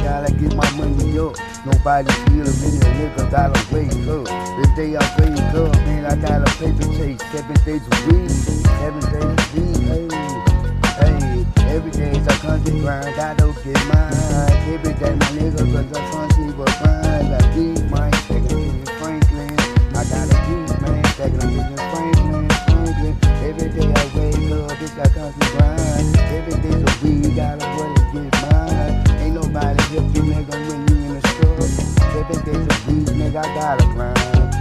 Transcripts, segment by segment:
gotta get my money up. Nobody feel me, a nigga gotta wake up. The day I wake up, man, I got a paper chase. 7 days a week, 7 days a week, hey. Hey, every day's a country grind, gotta get mine. Every day my nigga, cause the sun she was fine. Got these mine, taking them to Franklin. I got a beat, man, taking them to Franklin. Every day I wake up, it's that country grind. Every day's a week, gotta work to get mine. Ain't nobody help you, nigga, when you in the struggle. 7 days a week, nigga, I gotta grind.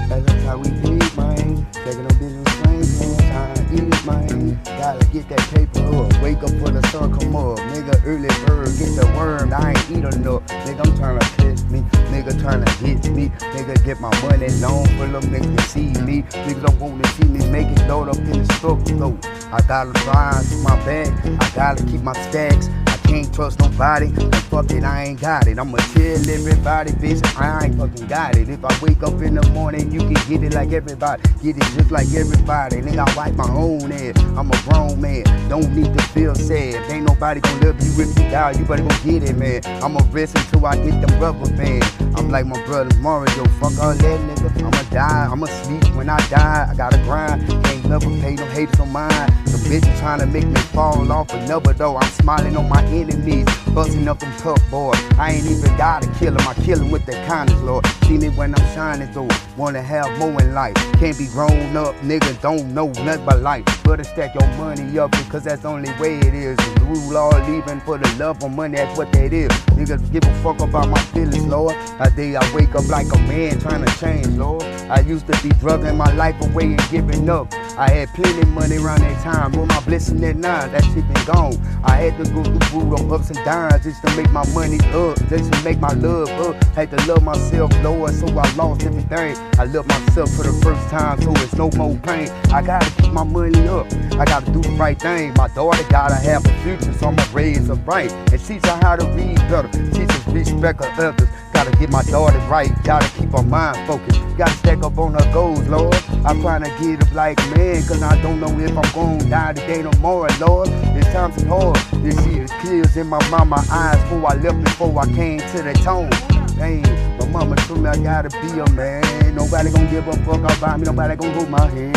That's how we eat, man. Taking them business Franklin, time to eat, man. Gotta get that paper up, wake up for the sun come up. Nigga, early bird, get the worm, I ain't eat enough. Nigga, I'm trying to test me, nigga trying to hit me. Nigga, get my money long for them niggas to see me. Niggas don't want to see me make it load up in the struggle though. I gotta rise to my bag, I gotta keep my stacks. Can't trust nobody, and fuck it, I ain't got it. I'ma tell everybody, bitch, I ain't fucking got it. If I wake up in the morning, you can get it like everybody. Get it just like everybody. Nigga, I wipe my own ass. I'm a grown man, don't need to feel sad. Ain't nobody gonna love you if you die, you better go get it, man. I'ma rest until I get them rubber bands. I'm like my brother Mario, fuck all that, nigga. I'ma die, I'ma sleep when I die. I gotta grind, can't never pay no haters on mine. The bitch trying to make me fall off another though. I'm smiling on my enemies, busting up them tough boys. I ain't even gotta kill them, I kill them with the kindness, Lord. See me when I'm shining though, wanna have more in life. Can't be grown up, nigga, don't know nothing but life. Better stack your money up because that's the only way it is. The rule all leaving for the love of money, that's what that is. Niggas give a fuck about my feelings, Lord. A day I wake up like a man trying to change, Lord. I used to be drugging my life away and giving up. I had plenty of money around that time, but my blessing at 9, that shit been gone. I had to go through ups and downs just to make my money up, just to make my love up. Had to love myself, Lord, so I lost everything. I love myself for the first time, so it's no more pain. I gotta keep my money up, I gotta do the right thing. My daughter gotta have a future, so I'ma raise her right and teach her how to read better, teach her respect of others. Gotta get my daughter right, gotta keep her mind focused. Gotta stack up on her goals, Lord. I'm trying to get up like man, cause I don't know if I'm gonna die today or tomorrow, Lord. This time's hard, this shit is tears in my mama's eyes before I left, before I came to the tone. Hey, my mama told me I gotta be a man. Nobody gonna give a fuck about me, nobody gonna hold my hand.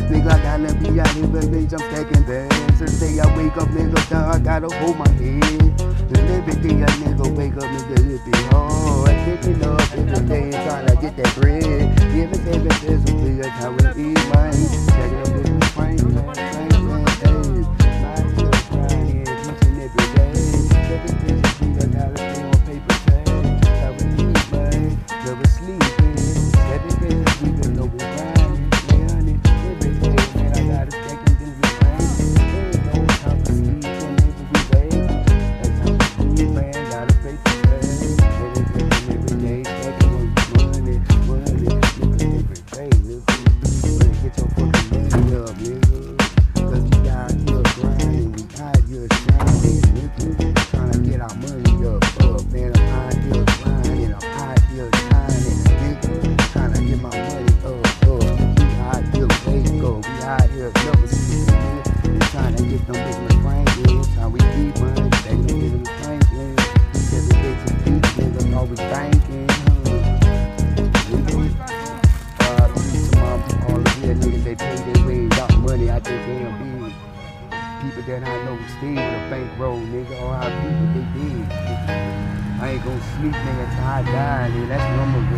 Nigga, I gotta be out here, but bitch, I'm stacking bags. Every day I wake up, nigga, down, I gotta hold my head. And every day a nigga wake up, nigga, it be hard. Picking up every day, trying to get that bread. Give it, take it, there's a big, that's how we eat, man. Take it up with the Franklin, hey. My still crying, each and every day. Every day, I gotta stay on paper tag. How we eat, man. Never sleeping. Every day, we been know we grinding, learning. Every day, man, I gotta stack them things we grinding. There ain't no time to sleep, and nigga, we waiting. That's how we eat, man, gotta paper tag. Every day, stacking on money, every day, nigga. Better get your fucking money up, nigga. Cause we out here grinding, we out here shining, nigga. Trying to get our money up, man. I'm out here grinding, I'm out here shining, nigga. Trying to get my money up. We out here wake up, we out here never sleeping, nigga. We trying to get them business Franklin. How we keep money, taking them business Franklin. Every day to keep niggas always banking. All the real niggas, they pay their way, got money out there damn big. People that I know stay with a bankroll, nigga. All our people, they did. I ain't gonna sleep, nigga, till I die, nigga. That's what I'm gonna